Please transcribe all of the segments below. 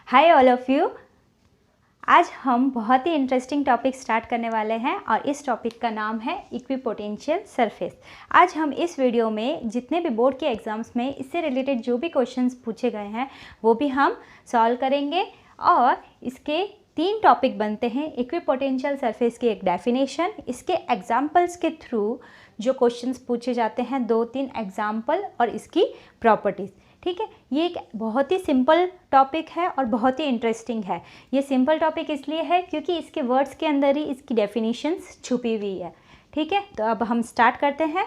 Hi all of you. आज हम बहुत ही इंटरेस्टिंग टॉपिक स्टार्ट करने वाले हैं और इस टॉपिक का नाम है इक्विपोटेंशियल सरफेस। आज हम इस वीडियो में जितने भी बोर्ड के एग्जाम्स में इससे रिलेटेड जो भी क्वेश्चंस पूछे गए हैं वो भी हम सॉल्व करेंगे और इसके 3 टॉपिक बनते हैं। इक्विपोटेंशियल सरफेस की एक डेफिनेशन, इसके एग्जाम्पल्स के थ्रू जो क्वेश्चंस पूछे जाते हैं 2-3 एग्जाम्पल और इसकी प्रॉपर्टीज़। ठीक है, ये एक बहुत ही सिंपल टॉपिक है और बहुत ही इंटरेस्टिंग है। ये सिंपल टॉपिक इसलिए है क्योंकि इसके वर्ड्स के अंदर ही इसकी डेफिनेशंस छुपी हुई है। ठीक है, तो अब हम स्टार्ट करते हैं।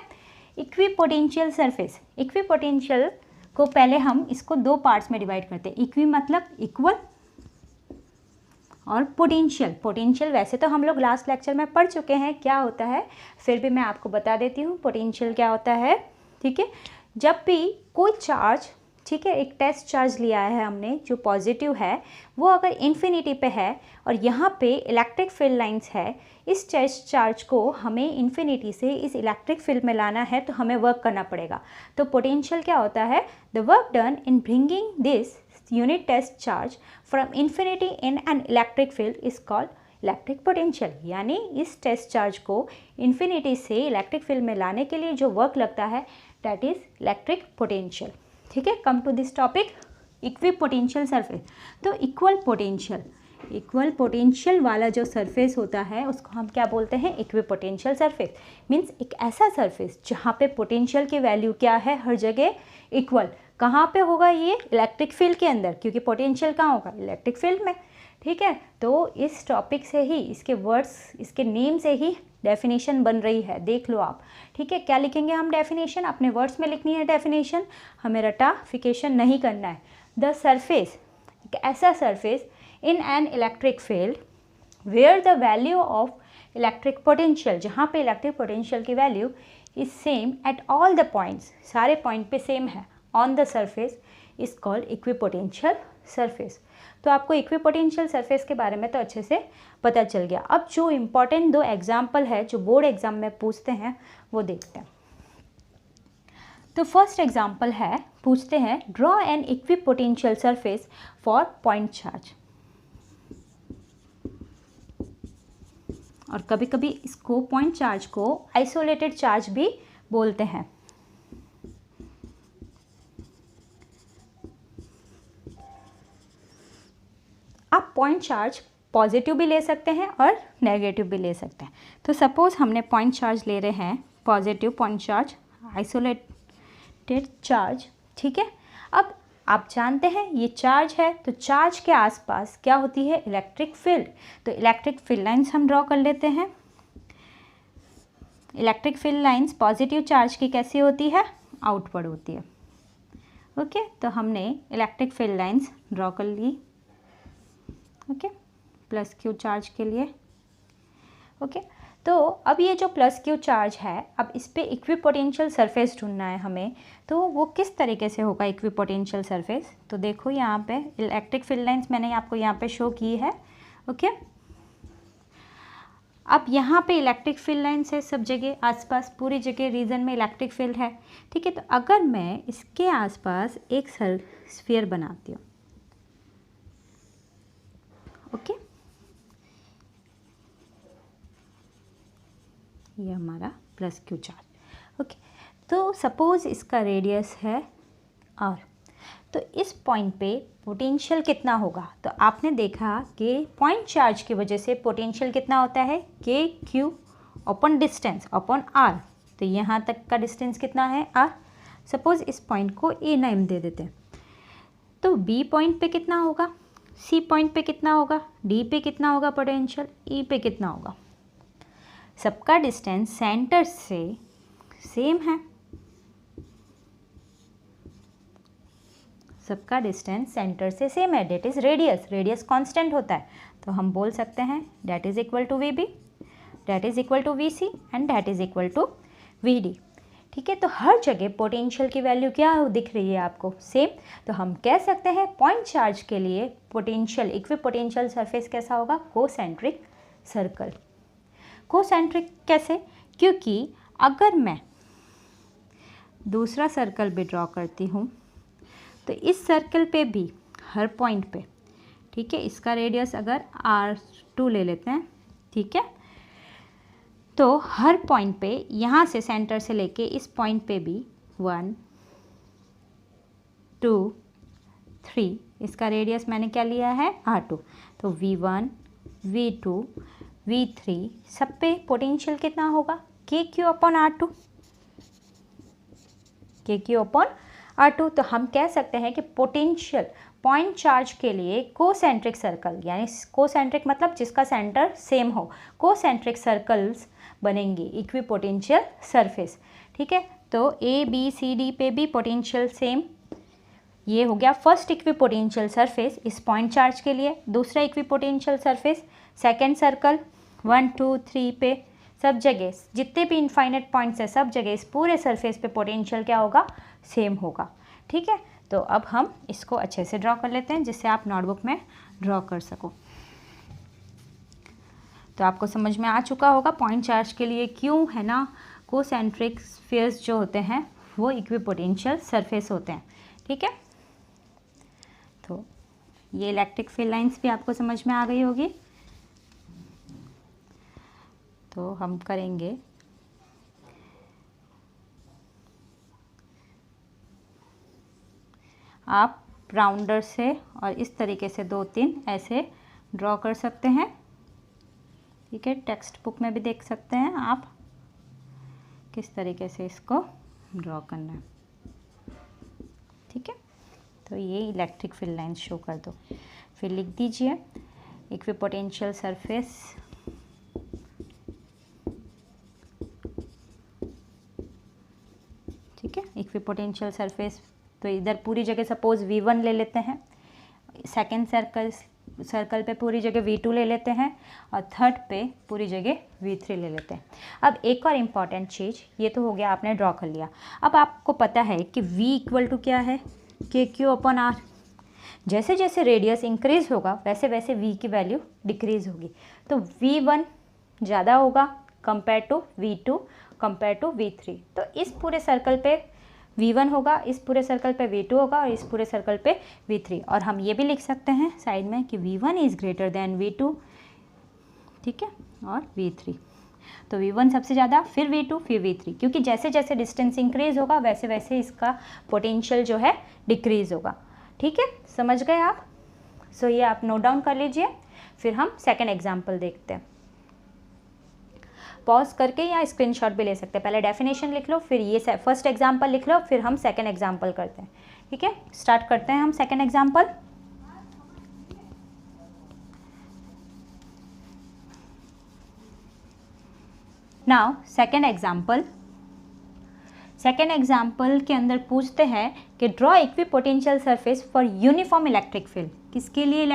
इक्विपोटेंशियल सरफेस, इक्विपोटेंशियल को पहले हम इसको 2 पार्ट्स में डिवाइड करते हैं। इक्वी मतलब इक्वल और पोटेंशियल। पोटेंशियल वैसे तो हम लोग लास्ट लेक्चर में पढ़ चुके हैं क्या होता है, फिर भी मैं आपको बता देती हूँ पोटेंशियल क्या होता है। ठीक है, जब भी कोई चार्ज, ठीक है, एक टेस्ट चार्ज लिया है हमने जो पॉजिटिव है, वो अगर इन्फिनिटी पे है और यहाँ पे इलेक्ट्रिक फील्ड लाइंस है, इस टेस्ट चार्ज को हमें इन्फिनिटी से इस इलेक्ट्रिक फील्ड में लाना है तो हमें वर्क करना पड़ेगा। तो पोटेंशियल क्या होता है? The work done in bringing this unit test charge from infinity in an electric field is called electric potential. यानी इस टेस्ट चार्ज को इन्फिनिटी से इलेक्ट्रिक फील्ड में लाने के लिए जो वर्क लगता है दैट इज इलेक्ट्रिक पोटेंशियल। ठीक है, come to this topic equipotential surface. तो इक्वल पोटेंशियल वाला जो सरफेस होता है उसको हम क्या बोलते हैं? Equipotential surface. मीन्स एक ऐसा सरफेस जहाँ पे पोटेंशियल की वैल्यू क्या है? हर जगह इक्वल। कहाँ पे होगा ये? इलेक्ट्रिक फील्ड के अंदर, क्योंकि पोटेंशियल कहाँ होगा? इलेक्ट्रिक फील्ड में। ठीक है, तो इस टॉपिक से ही, इसके वर्ड्स, इसके नेम से ही डेफिनेशन बन रही है, देख लो आप। ठीक है, क्या लिखेंगे हम? डेफिनेशन अपने वर्ड्स में लिखनी है डेफिनेशन, हमें रटाफिकेशन नहीं करना है। द सरफेस, एक ऐसा surface in an electric field where the value of electric potential, जहाँ पे इलेक्ट्रिक पोटेंशियल की value is same at all the points, सारे पॉइंट पे सेम है, on the surface is called equipotential surface. तो आपको इक्विपोटेंशियल सरफेस के बारे में तो अच्छे से पता चल गया। अब जो इम्पॉर्टेंट 2 एग्जाम्पल है जो बोर्ड एग्जाम में पूछते हैं वो देखते हैं। तो फर्स्ट एग्जाम्पल है, पूछते हैं draw an equipotential surface for point charge. और कभी कभी इसको पॉइंट चार्ज को आइसोलेटेड चार्ज भी बोलते हैं। आप पॉइंट चार्ज पॉजिटिव भी ले सकते हैं और नेगेटिव भी ले सकते हैं। तो सपोज हमने पॉइंट चार्ज ले रहे हैं, positive point charge, isolated charge. ठीक है, अब आप जानते हैं ये चार्ज है, तो चार्ज के आसपास क्या होती है? Electric field. तो इलेक्ट्रिक फील्ड लाइंस हम ड्रॉ कर लेते हैं। Electric field lines positive charge की कैसी होती है? आउटवर्ड होती है। ओके, तो हमने इलेक्ट्रिक फील्ड लाइंस ड्रॉ कर ली। ओके, प्लस क्यू चार्ज के लिए। ओके, तो अब ये जो प्लस क्यू चार्ज है, अब इस पर इक्विपोटेंशियल सरफेस ढूंढना है हमें। तो वो किस तरीके से होगा इक्विपोटेंशियल सरफेस? तो देखो यहाँ पे इलेक्ट्रिक फील्ड लाइंस मैंने आपको यहाँ पे शो की है। ओके, अब यहाँ पे इलेक्ट्रिक फील्ड लाइंस है सब जगह, आसपास पूरी जगह रीजन में इलेक्ट्रिक फील्ड है। ठीक है, तो अगर मैं इसके आसपास एक स्फीयर बनाती हूँ, ओके, ये हमारा प्लस क्यू चार्ज। ओके, तो सपोज इसका रेडियस है r, तो इस पॉइंट पे पोटेंशियल कितना होगा? तो आपने देखा कि पॉइंट चार्ज की वजह से पोटेंशियल कितना होता है? के Q upon distance upon r। तो यहाँ तक का डिस्टेंस कितना है? r। सपोज इस पॉइंट को a नेम दे देते हैं, तो b पॉइंट पे कितना होगा? सी पॉइंट पे कितना होगा? डी पे कितना होगा पोटेंशियल? ई पे कितना होगा? सबका डिस्टेंस सेंटर से सेम है, सबका डिस्टेंस सेंटर से सेम है, that is radius. Radius constant होता है, तो हम बोल सकते हैं that is equal to V B, that is equal to V C and that is equal to V D. ठीक है, तो हर जगह पोटेंशियल की वैल्यू क्या दिख रही है आपको? सेम। तो हम कह सकते हैं पॉइंट चार्ज के लिए पोटेंशियल, इक्विपोटेंशियल सरफेस कैसा होगा? Concentric circle. कोसेंट्रिक कैसे? क्योंकि अगर मैं दूसरा सर्कल भी ड्रॉ करती हूँ तो इस सर्कल पे भी हर पॉइंट पे ठीक है, इसका रेडियस अगर R2 ले लेते हैं, ठीक है, तो हर पॉइंट पे यहाँ से सेंटर से लेके इस पॉइंट पे भी 1 2 3, इसका रेडियस मैंने क्या लिया है R2। तो V1 V2 V3 सब पे पोटेंशियल कितना होगा KQ/R2, KQ/R2। तो हम कह सकते हैं कि पोटेंशियल पॉइंट चार्ज के लिए कोसेंट्रिक सर्कल, यानी कोसेंट्रिक मतलब जिसका सेंटर सेम हो, कोसेंट्रिक सर्कल्स बनेंगे इक्विपोटेंशियल सरफेस। ठीक है, तो ABCD पे भी पोटेंशियल सेम, ये हो गया फर्स्ट इक्विपोटेंशियल सरफेस इस पॉइंट चार्ज के लिए। दूसरा इक्विपोटेंशियल सरफेस सेकेंड सर्कल 1 2 3 पे सब जगह जितने भी इनफाइनाइट पॉइंट्स है सब जगह इस पूरे सरफेस पे पोटेंशियल क्या होगा, सेम होगा। ठीक है, तो अब हम इसको अच्छे से ड्रॉ कर लेते हैं जिससे आप नोटबुक में ड्रॉ कर सको। तो आपको समझ में आ चुका होगा पॉइंट चार्ज के लिए क्यों है ना कोसेंट्रिक स्फीयर्स जो होते हैं वो इक्विपोटेंशियल सरफेस होते हैं। ठीक है, तो ये इलेक्ट्रिक फील्ड लाइंस भी आपको समझ में आ गई होगी। तो हम करेंगे आप राउंडर से और इस तरीके से 2-3 ऐसे ड्रॉ कर सकते हैं। ठीक है, टेक्स्ट बुक में भी देख सकते हैं आप किस तरीके से इसको ड्रॉ करना है। ठीक है, तो ये इलेक्ट्रिक फील्ड लाइन शो कर दो, फिर लिख दीजिए इक्विपोटेंशियल सरफेस ठीक है, इक्विपोटेंशियल सरफेस। तो इधर पूरी जगह सपोज V1 ले लेते हैं, सेकेंड सर्कल पे पूरी जगह V2 ले लेते हैं और थर्ड पे पूरी जगह V3 ले लेते हैं। अब एक और इम्पॉर्टेंट चीज़, ये तो हो गया आपने ड्रॉ कर लिया। अब आपको पता है कि V इक्वल टू क्या है KQ/R। जैसे जैसे रेडियस इंक्रीज होगा वैसे वैसे V की वैल्यू डिक्रीज होगी। तो V1 ज़्यादा होगा compare to V2 compare to V3। तो इस पूरे सर्कल पे V1 होगा, इस पूरे सर्कल पे V2 होगा और इस पूरे सर्कल पे V3। और हम ये भी लिख सकते हैं साइड में कि V1 is greater than V2, ठीक है, और V3। तो V1 सबसे ज़्यादा, फिर V2, फिर V3, क्योंकि जैसे जैसे डिस्टेंस इंक्रीज होगा वैसे वैसे इसका पोटेंशियल जो है डिक्रीज होगा। ठीक है, समझ गए आप? सो ये आप नोट डाउन कर लीजिए, फिर हम सेकेंड एग्जाम्पल देखते हैं। पॉज करके या स्क्रीनशॉट भी ले सकते हैं। पहले डेफिनेशन लिख लो, फिर ये फर्स्ट एग्जाम्पल लिख लो, फिर हम सेकेंड एग्जाम्पल करते हैं। ठीक है, स्टार्ट करते हैं हम second example. Now second example के अंदर पूछते हैं कि draw equipotential surface for uniform electric field. किसके लिए?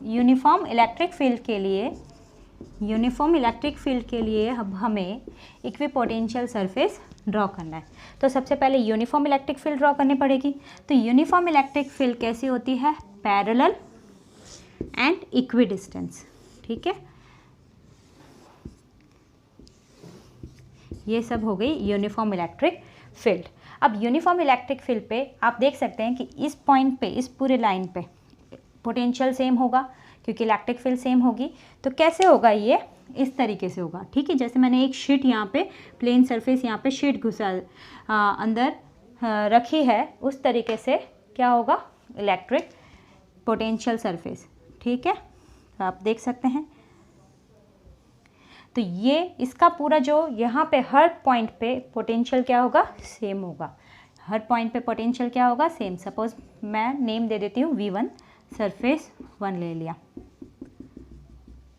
यूनिफॉर्म इलेक्ट्रिक फील्ड के लिए अब हमें इक्विपोटेंशियल सरफेस ड्रॉ करना है। तो सबसे पहले यूनिफॉर्म इलेक्ट्रिक फील्ड ड्रॉ करनी पड़ेगी। तो यूनिफॉर्म इलेक्ट्रिक फील्ड कैसी होती है? Parallel and equidistance. ठीक है, ये सब हो गई यूनिफॉर्म इलेक्ट्रिक फील्ड। अब यूनिफॉर्म इलेक्ट्रिक फील्ड पे आप देख सकते हैं कि इस पॉइंट पे, इस पूरे लाइन पे पोटेंशियल सेम होगा क्योंकि इलेक्ट्रिक फील्ड सेम होगी। तो कैसे होगा? ये इस तरीके से होगा। ठीक है, जैसे मैंने एक शीट यहाँ पे प्लेन सरफेस यहाँ पे शीट घुसा अंदर रखी है, उस तरीके से क्या होगा? Electric potential surface. ठीक है, तो आप देख सकते हैं। तो ये इसका पूरा जो यहाँ पे हर पॉइंट पे पोटेंशियल क्या होगा? सेम होगा। हर पॉइंट पे पोटेंशियल क्या होगा? सेम। सपोज मैं नेम दे देती हूँ V1, सरफेस 1 ले लिया।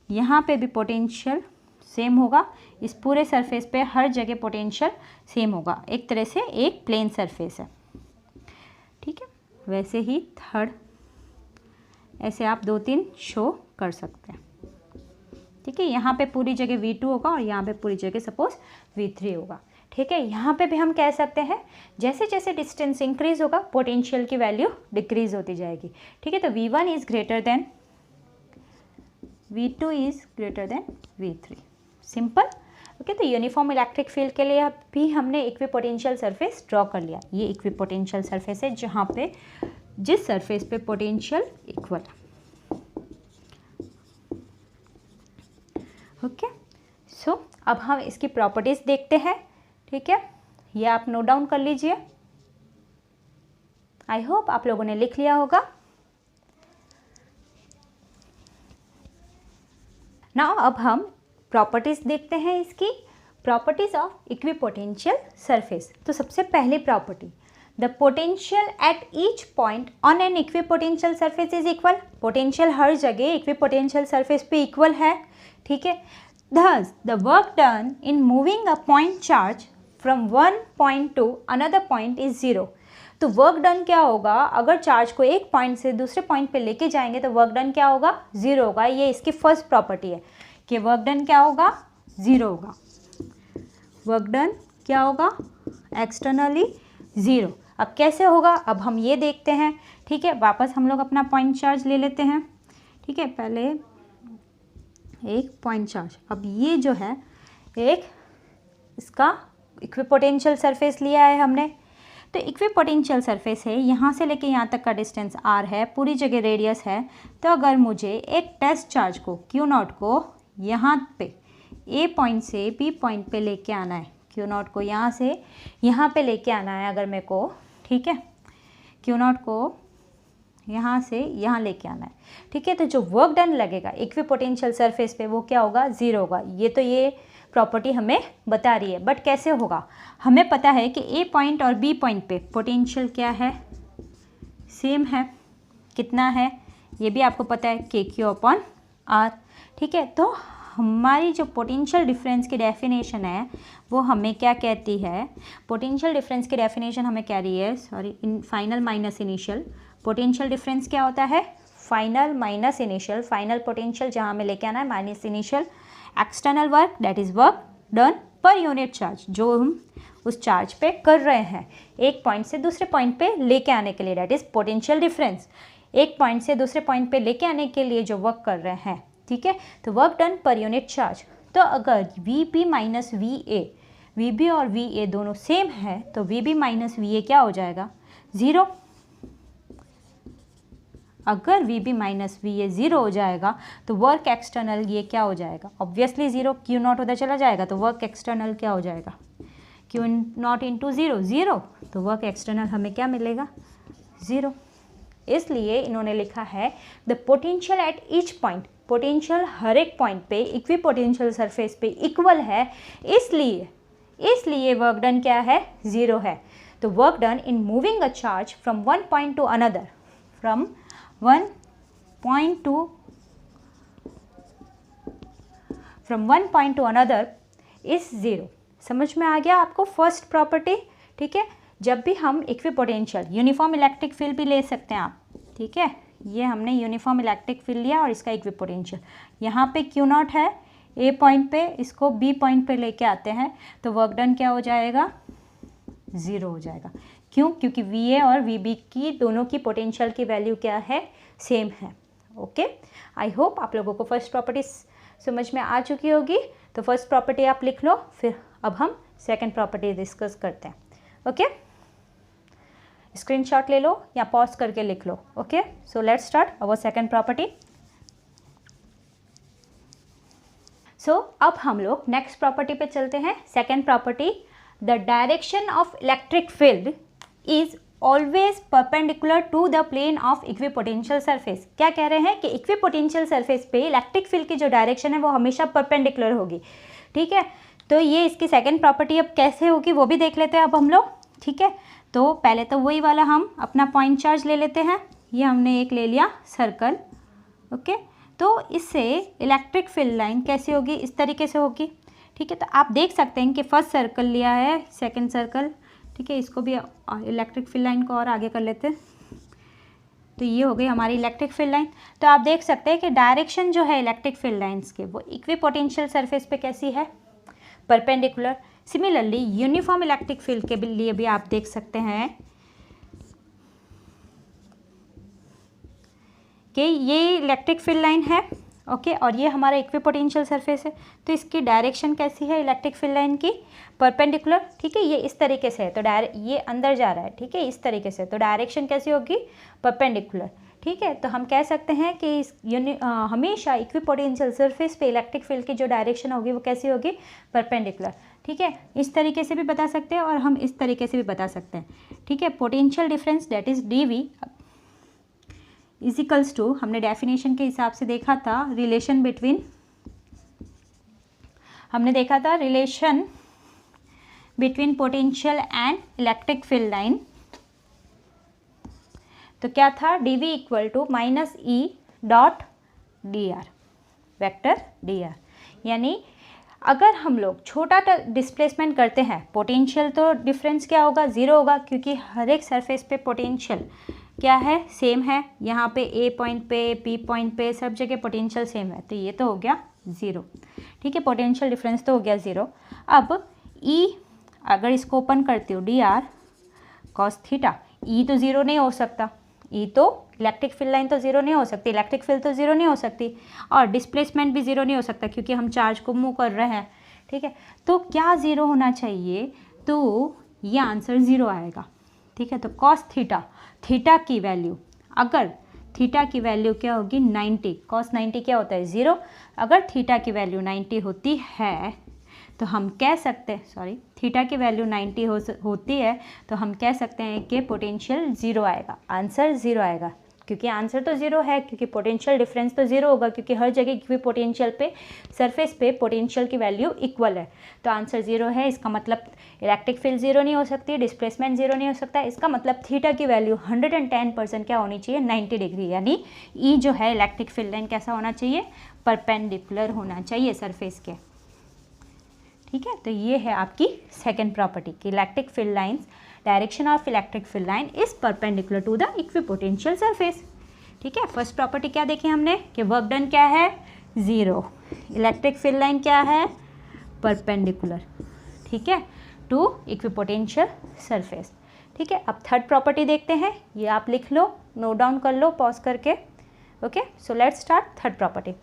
यहाँ पे भी पोटेंशियल सेम होगा, इस पूरे सरफेस पे हर जगह पोटेंशियल सेम होगा। एक तरह से एक प्लेन सरफेस है। ठीक है, वैसे ही थर्ड ऐसे आप 2-3 शो कर सकते हैं। ठीक है, यहाँ पे पूरी जगह V2 होगा और यहाँ पे पूरी जगह सपोज V3 होगा। ठीक है, यहाँ पे भी हम कह सकते हैं जैसे जैसे डिस्टेंस इंक्रीज होगा पोटेंशियल की वैल्यू डिक्रीज होती जाएगी। ठीक है, तो V1 is greater than V2 is greater than V3। Simple. Okay, तो यूनिफॉर्म इलेक्ट्रिक फील्ड के लिए भी हमने इक्विपोटेंशियल सरफेस ड्रॉ कर लिया। ये इक्विपोटेंशियल सरफेस है जहाँ पे जिस सरफेस पे पोटेंशियल इक्वल है। ओके। सो अब हम इसकी प्रॉपर्टीज़ देखते हैं, ठीक है। ये आप नोट डाउन कर लीजिए। आई होप आप लोगों ने लिख लिया होगा। नाउ अब हम प्रॉपर्टीज़ देखते हैं इसकी, प्रॉपर्टीज़ ऑफ इक्विपोटेंशियल सरफेस। तो सबसे पहली property, the potential at each point on an equipotential surface is equal. Potential हर जगह इक्विपोटेंशियल सरफेस पे इक्वल है, ठीक है। Thus, the work done in moving a point charge from one point to another point is zero. तो work done क्या होगा, अगर चार्ज को एक पॉइंट से दूसरे पॉइंट पे लेके जाएंगे तो वर्क डन क्या होगा, ज़ीरो होगा। ये इसकी फर्स्ट प्रॉपर्टी है कि वर्क डन क्या होगा, ज़ीरो होगा। वर्क डन क्या होगा, एक्सटर्नली ज़ीरो। अब कैसे होगा, अब हम ये देखते हैं, ठीक है। वापस हम लोग अपना पॉइंट चार्ज ले लेते हैं, ठीक है। पहले एक पॉइंट चार्ज, अब ये जो है एक इसका इक्विपोटेंशियल सरफेस लिया है हमने। तो इक्विपोटेंशियल सरफेस है, यहाँ से लेके यहाँ तक का डिस्टेंस r है, पूरी जगह रेडियस है। तो अगर मुझे एक टेस्ट चार्ज को Q0 को यहाँ पे A पॉइंट से B पॉइंट पे लेके आना है, Q0 को यहाँ से यहाँ पे लेके आना है अगर मेरे को, ठीक है। Q0 को यहाँ से यहाँ लेके आना है, ठीक है। तो जो वर्क डन लगेगा इक्विपोटेंशियल सरफेस पे वो क्या होगा, ज़ीरो होगा। ये प्रॉपर्टी हमें बता रही है, बट कैसे होगा, हमें पता है कि ए पॉइंट और बी पॉइंट पे पोटेंशियल क्या है, सेम है। कितना है ये भी आपको पता है, KQ/R, ठीक है। तो हमारी जो पोटेंशियल डिफरेंस की डेफिनेशन है वो हमें क्या कहती है, पोटेंशियल डिफरेंस की डेफिनेशन हमें कह रही है, sorry, in final minus initial. Potential difference क्या होता है, final minus initial. Final potential जहाँ हमें लेके आना है, minus initial external work, that is work done per unit charge, जो हम उस चार्ज पे कर रहे हैं एक पॉइंट से दूसरे पॉइंट पे लेके आने के लिए, दैट इज पोटेंशियल डिफरेंस। एक पॉइंट से दूसरे पॉइंट पे लेके आने के लिए जो वर्क कर रहे हैं, ठीक है। तो work done per unit charge. तो अगर VB माइनस VA, VB और VA दोनों सेम है तो VB माइनस VA क्या हो जाएगा, ज़ीरो। अगर VB माइनस VA ज़ीरो हो जाएगा तो वर्क एक्सटर्नल ये क्या हो जाएगा, ऑब्वियसली ज़ीरो। Q0 उधर चला जाएगा तो वर्क एक्सटर्नल क्या हो जाएगा, Q0 इंटू ज़ीरो, ज़ीरो। तो वर्क एक्सटर्नल हमें क्या मिलेगा, ज़ीरो। इसलिए इन्होंने लिखा है the potential at each point, potential हर एक पॉइंट पे इक्विपोटेंशियल सरफेस पे इक्वल है, इसलिए वर्क डन क्या है, ज़ीरो है। तो work done in moving a charge from one point to another, from one point to another is zero. समझ में आ गया आपको फर्स्ट प्रॉपर्टी, ठीक है। जब भी हम इक्विपोटेंशियल, यूनिफॉर्म इलेक्ट्रिक फील्ड भी ले सकते हैं आप, ठीक है। ये हमने यूनिफॉर्म इलेक्ट्रिक फील्ड लिया और इसका इक्विपोटेंशियल, यहाँ पे Q0 है ए पॉइंट पे, इसको बी पॉइंट पे लेके आते हैं तो वर्क डन क्या हो जाएगा, ज़ीरो हो जाएगा। क्यों, क्योंकि VA और VB की दोनों की पोटेंशियल की वैल्यू क्या है, सेम है। ओके, आई होप आप लोगों को फर्स्ट प्रॉपर्टी समझ में आ चुकी होगी। तो फर्स्ट प्रॉपर्टी आप लिख लो, फिर अब हम सेकंड प्रॉपर्टी डिस्कस करते हैं। ओके, स्क्रीनशॉट ले लो या पॉज करके लिख लो। Okay, so let's start our second property. So अब हम लोग नेक्स्ट प्रॉपर्टी पे चलते हैं। Second property, the direction of electric field is always perpendicular to the plane of equipotential surface. क्या कह रहे हैं कि इक्विपोटेंशियल सरफेस पे इलेक्ट्रिक फील्ड की जो डायरेक्शन है वो हमेशा परपेंडिकुलर होगी, ठीक है। तो ये इसकी सेकंड प्रॉपर्टी अब कैसे होगी वो भी देख लेते हैं अब हम लोग, ठीक है। तो पहले तो वही वाला हम अपना पॉइंट चार्ज ले लेते हैं। ये हमने एक ले लिया सर्कल, ओके। तो इससे इलेक्ट्रिक फील्ड लाइन कैसी होगी, इस तरीके से होगी, ठीक है। तो आप देख सकते हैं कि फर्स्ट सर्कल लिया है, सेकंड सर्कल, ठीक है। इसको भी इलेक्ट्रिक फील्ड लाइन को और आगे कर लेते हैं। तो ये हो गई हमारी इलेक्ट्रिक फील्ड लाइन। तो आप देख सकते हैं कि डायरेक्शन जो है इलेक्ट्रिक फील्ड लाइंस के वो इक्विपोटेंशियल सरफेस पे कैसी है, perpendicular. Similarly uniform electric field के लिए भी आप देख सकते हैं कि ये इलेक्ट्रिक फील्ड लाइन है, ओके, और ये हमारा इक्विपोटेंशियल सरफेस है। तो इसकी डायरेक्शन कैसी है इलेक्ट्रिक फील्ड लाइन की, परपेंडिकुलर, ठीक है। ये इस तरीके से है तो ये अंदर जा रहा है, ठीक है, इस तरीके से। तो डायरेक्शन कैसी होगी, परपेंडिकुलर, ठीक है, तो हम कह सकते हैं कि हमेशा इक्विपोटेंशियल सरफेस पे इलेक्ट्रिक फील्ड की जो डायरेक्शन होगी वो कैसी होगी, परपेंडिकुलर। ठीक है, इस तरीके से भी बता सकते हैं और हम इस तरीके से भी बता सकते हैं। ठीक है, potential difference that is dV equals to, हमने डेफिनेशन के हिसाब से देखा था रिलेशन बिटवीन, हमने देखा था relation between potential and electric field line. तो क्या था, dV equal to minus E dot dr, vector dr। यानी अगर हम लोग छोटा डिस्प्लेसमेंट करते हैं, पोटेंशियल तो डिफरेंस क्या होगा, ज़ीरो होगा, क्योंकि हर एक सरफेस पे पोटेंशियल क्या है, सेम है। यहाँ पे A पॉइंट पे, P पॉइंट पे, सब जगह पोटेंशियल सेम है, तो ये तो हो गया ज़ीरो। ठीक है, पोटेंशियल डिफरेंस तो हो गया ज़ीरो। अब E अगर इसको ओपन करती हूँ, dr cos थीटा, E तो ज़ीरो नहीं हो सकता, E तो इलेक्ट्रिक फील्ड लाइन तो ज़ीरो नहीं हो सकती, इलेक्ट्रिक फील्ड तो ज़ीरो नहीं हो सकती, और डिस्प्लेसमेंट भी ज़ीरो नहीं हो सकता क्योंकि हम चार्ज को मूव कर रहे हैं। ठीक है, तो क्या ज़ीरो होना चाहिए, तो ये आंसर ज़ीरो आएगा। ठीक है, तो cos थीटा, थीटा की वैल्यू, अगर थीटा की वैल्यू क्या होगी 90, cos 90 क्या होता है, ज़ीरो। अगर थीटा की वैल्यू 90 होती है तो हम कह सकते हैं, सॉरी, थीटा की वैल्यू 90 होती है तो हम कह सकते हैं कि पोटेंशियल ज़ीरो आएगा, आंसर ज़ीरो आएगा, क्योंकि आंसर तो ज़ीरो है, क्योंकि पोटेंशियल डिफरेंस तो ज़ीरो होगा, क्योंकि हर जगह इक्वी पोटेंशियल पे सरफेस पे पोटेंशियल की वैल्यू इक्वल है, तो आंसर ज़ीरो है। इसका मतलब इलेक्ट्रिक फील्ड ज़ीरो नहीं हो सकती, डिस्प्लेसमेंट ज़ीरो नहीं हो सकता, इसका मतलब थीटा की वैल्यू 110% क्या होनी चाहिए, 90 डिग्री, यानी ई जो है इलेक्ट्रिक फील्ड लाइन कैसा होना चाहिए, परपेंडिकुलर होना चाहिए सरफेस के। ठीक है, तो ये है आपकी सेकंड प्रॉपर्टी कि electric field lines, direction of electric field line is perpendicular to the equipotential surface. ठीक है, फर्स्ट प्रॉपर्टी क्या देखी हमने कि वर्क डन क्या है, ज़ीरो, इलेक्ट्रिक फील्ड लाइन क्या है, परपेंडिकुलर, ठीक है, टू इक्विपोटेंशियल सरफेस। ठीक है, अब थर्ड प्रॉपर्टी देखते हैं, ये आप लिख लो, नोट डाउन कर लो पॉज करके। Okay, so let's start third property.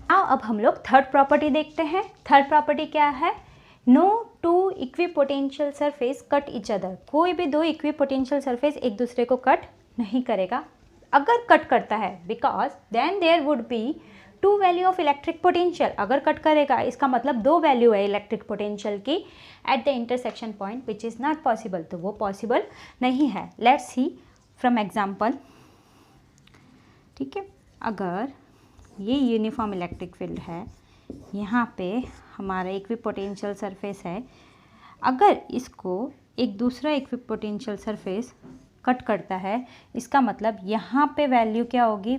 अब हम लोग थर्ड प्रॉपर्टी देखते हैं। थर्ड प्रॉपर्टी क्या है, no two equipotential surface cut each other, कोई भी दो इक्विपोटेंशियल सरफेस एक दूसरे को कट नहीं करेगा। अगर कट करता है, because then there would be two value of electric potential, अगर कट करेगा इसका मतलब दो वैल्यू है इलेक्ट्रिक पोटेंशियल की at the intersection point which is not possible, तो वो पॉसिबल नहीं है। Let's see from example. ठीक है, अगर ये यूनिफॉर्म इलेक्ट्रिक फील्ड है, यहाँ पे हमारा इक्विपोटेंशियल सरफेस है, अगर इसको एक दूसरा इक्विपोटेंशियल सरफेस कट करता है, इसका मतलब यहाँ पे वैल्यू क्या होगी,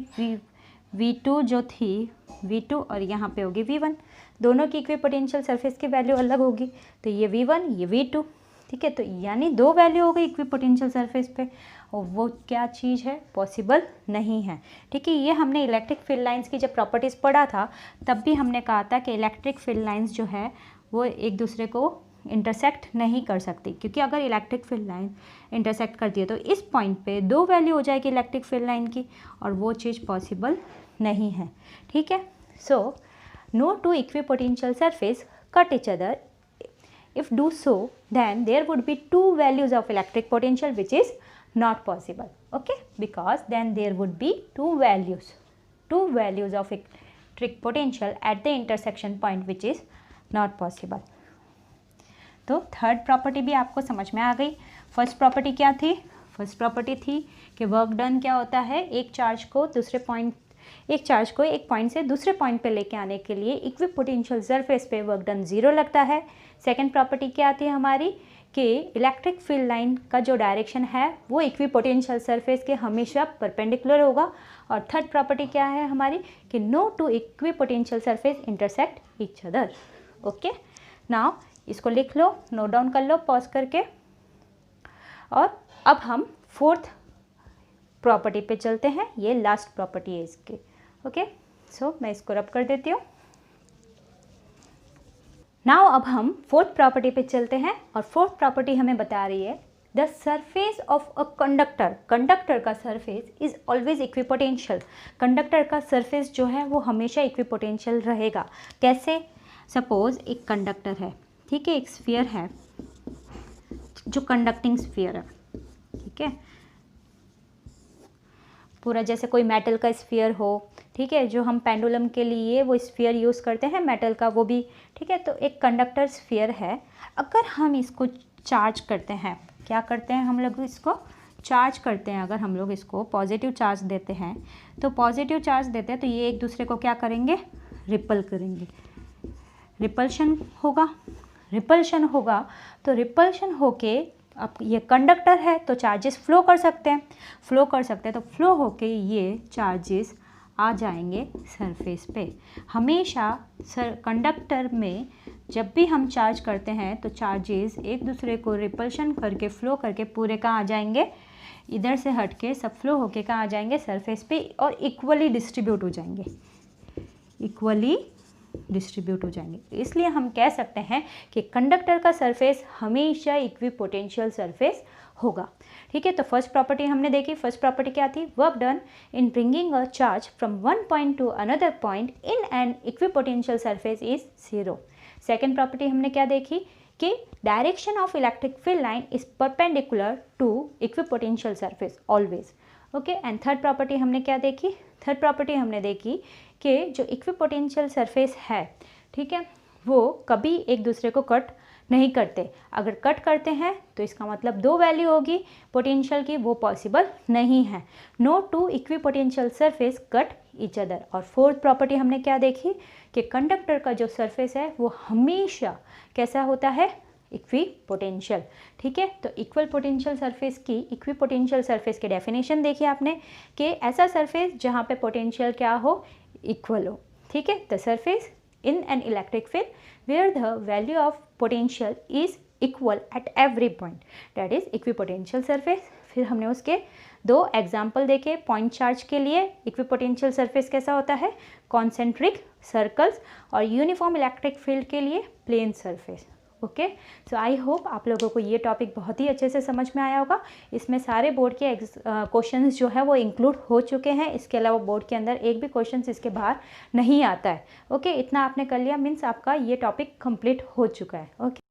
V2 जो थी V2 और यहाँ पे होगी V1, दोनों की इक्विपोटेंशियल सरफेस की वैल्यू अलग होगी, तो ये V1 ये V2। ठीक है, तो यानी दो वैल्यू हो गई इक्विपोटेंशियल सरफेस पे, और वो क्या चीज़ है, पॉसिबल नहीं है। ठीक है, ये हमने इलेक्ट्रिक फील्ड लाइंस की जब प्रॉपर्टीज़ पढ़ा था तब भी हमने कहा था कि इलेक्ट्रिक फील्ड लाइंस जो है वो एक दूसरे को इंटरसेक्ट नहीं कर सकती, क्योंकि अगर इलेक्ट्रिक फील्ड लाइन इंटरसेक्ट करती है तो इस पॉइंट पे दो वैल्यू हो जाएगी इलेक्ट्रिक फील्ड लाइन की, और वो चीज़ पॉसिबल नहीं है। ठीक है, so no two equipotential surface cut each other, if do so then there would be two values of electric potential which is not possible. Okay, because then there would be two values of electric potential at the intersection point which is not possible. तो third property भी आपको समझ में आ गई। First property क्या थी, first property थी कि वर्क डन क्या होता है, एक चार्ज को एक पॉइंट से दूसरे पॉइंट पे लेके आने के लिए इक्विपोटेंशियल सरफेस पे वर्क डन ज़ीरो लगता है। सेकंड प्रॉपर्टी क्या आती है हमारी कि इलेक्ट्रिक फील्ड लाइन का जो डायरेक्शन है वो इक्विपोटेंशियल सरफेस के हमेशा परपेंडिकुलर होगा। और थर्ड प्रॉपर्टी क्या है हमारी कि no two equipotential surface intersect each other. Okay, now इसको लिख लो, नोट डाउन कर लो पॉज करके। और अब हम फोर्थ प्रॉपर्टी पे चलते हैं, ये लास्ट प्रॉपर्टी है इसकी। ओके, सो मैं इसको रब कर देती हूँ। नाउ अब हम फोर्थ प्रॉपर्टी पे चलते हैं, और फोर्थ प्रॉपर्टी हमें बता रही है the surface of a conductor, conductor का surface is always equipotential, conductor का सरफेस जो है वो हमेशा इक्विपोटेंशियल रहेगा। कैसे, सपोज एक कंडक्टर है, ठीक है, एक स्फीयर है जो कंडक्टिंग स्फीयर है, ठीक है, पूरा जैसे कोई मेटल का स्फीयर हो, ठीक है, जो हम पेंडुलम के लिए वो स्फीयर यूज़ करते हैं मेटल का, वो भी, ठीक है। तो एक कंडक्टर स्फीयर है, अगर हम इसको चार्ज करते हैं, क्या करते हैं हम लोग इसको चार्ज करते हैं, अगर हम लोग इसको पॉजिटिव चार्ज देते हैं, तो पॉजिटिव चार्ज देते हैं तो ये एक दूसरे को क्या करेंगे, रिपल करेंगे, रिपल्शन होगा, रिपल्शन होगा। तो रिपल्शन होके अब ये कंडक्टर है तो चार्जेस फ्लो कर सकते हैं, फ्लो कर सकते हैं, तो फ्लो होके ये चार्जेस आ जाएंगे सरफेस पे। हमेशा कंडक्टर में जब भी हम चार्ज करते हैं तो चार्जेस एक दूसरे को रिपल्शन करके फ्लो करके पूरे कहाँ आ जाएंगे, इधर से हट के सब फ्लो होके कहाँ आ जाएंगे, सरफेस पे, और इक्वली डिस्ट्रीब्यूट हो जाएंगे, इक्वली डिस्ट्रीब्यूट हो जाएंगे। इसलिए हम कह सकते हैं कि कंडक्टर का सरफेस हमेशा इक्विपोटेंशियल सरफेस होगा, ठीक है। तो फर्स्ट प्रॉपर्टी हमने देखी, फर्स्ट प्रॉपर्टी क्या थी, work done in bringing a charge from one point to another point in an equipotential surface is 0। Second property हमने क्या देखी कि direction of electric field line is perpendicular to equipotential surface always, okay. And third property हमने क्या देखी, third property हमने देखी कि जो इक्विपोटेंशियल सरफेस है, ठीक है, वो कभी एक दूसरे को कट नहीं करते। अगर कट करते हैं तो इसका मतलब दो वैल्यू होगी पोटेंशियल की, वो पॉसिबल नहीं है। No two equipotential surface cut each other. और फोर्थ प्रॉपर्टी हमने क्या देखी कि कंडक्टर का जो सरफेस है वो हमेशा कैसा होता है, इक्विपोटेंशियल, ठीक है। तो इक्वल पोटेंशियल सरफेस की, इक्विपोटेंशियल सरफेस की डेफिनेशन देखी आपने कि ऐसा सरफेस जहाँ पे पोटेंशियल क्या हो, इक्वल हो, ठीक है। The surface in an electric field where the value of potential is equal at every point, that is equipotential surface. फिर हमने उसके दो एग्जाम्पल देखे पॉइंट चार्ज के लिए इक्विपोटेंशियल सरफेस कैसा होता है, कॉन्सेंट्रिक सर्कल्स, और यूनिफॉर्म इलेक्ट्रिक फील्ड के लिए plane surface, okay. So I hope आप लोगों को ये टॉपिक बहुत ही अच्छे से समझ में आया होगा। इसमें सारे बोर्ड के क्वेश्चंस जो है वो इंक्लूड हो चुके हैं, इसके अलावा बोर्ड के अंदर एक भी क्वेश्चंस इसके बाहर नहीं आता है, ओके। इतना आपने कर लिया मीन्स आपका ये टॉपिक कंप्लीट हो चुका है, ओके।